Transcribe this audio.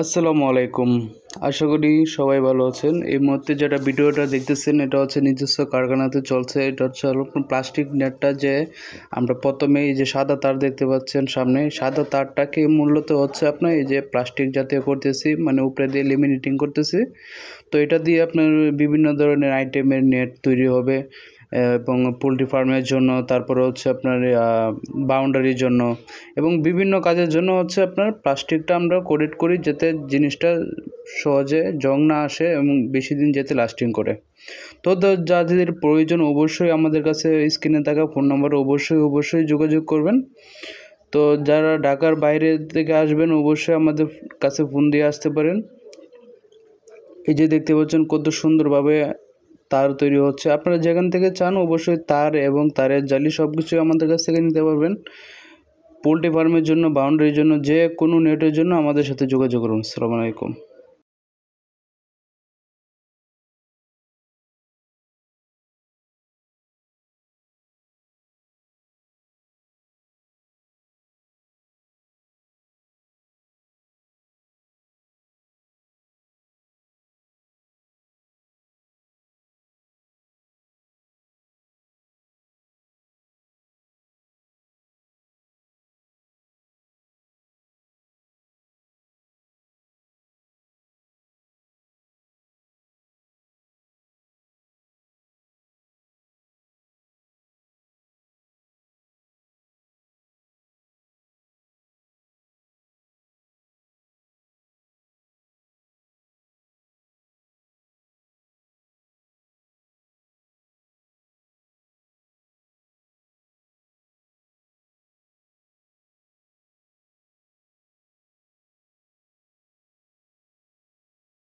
আসসালামু আলাইকুম। আশা করি সবাই ভালো আছেন। এই মুহূর্তে যেটা ভিডিওটা দেখতেছেন এটা হচ্ছে নিজস্ব কারখানাতে চলছে। এটা হচ্ছে হলো প্লাস্টিক নেটটা যে আমরা প্রথমে এই যে সাদা তার দেখতে পাচ্ছেন সামনে, সাদা তারটাকে মূলত হচ্ছে আপনার এই যে প্লাস্টিক জাতীয় করতেছি, মানে উপরে দিয়ে লেমিনেটিং করতেছি। তো এটা দিয়ে আপনার বিভিন্ন ধরনের আইটেমের নেট তৈরি হবে এবং পোলট্রি ফার্মের জন্য, তারপরে হচ্ছে আপনার বাউন্ডারির জন্য এবং বিভিন্ন কাজের জন্য হচ্ছে আপনার প্লাস্টিকটা আমরা কোটেড করি যাতে জিনিসটা সহজে জং না আসে এবং বেশি দিন যাতে লাস্টিং করে। তো যাদের প্রয়োজন অবশ্যই আমাদের কাছে স্ক্রিনে থাকা ফোন নম্বরে অবশ্যই যোগাযোগ করবেন। তো যারা ঢাকার বাইরে থেকে আসবেন অবশ্যই আমাদের কাছে ফোন দিয়ে আসতে পারেন। এই যে দেখতে পাচ্ছেন কত সুন্দরভাবে তার তৈরি হচ্ছে। আপনারা যেখান থেকে চান অবশ্যই তার এবং তারের জালি সব কিছুই আমাদের কাছ থেকে নিতে পারবেন। পোলট্রি ফার্মের জন্য, বাউন্ডারির জন্য, যে কোনো নেটের জন্য আমাদের সাথে যোগাযোগ করুন। আসসালামু আলাইকুম।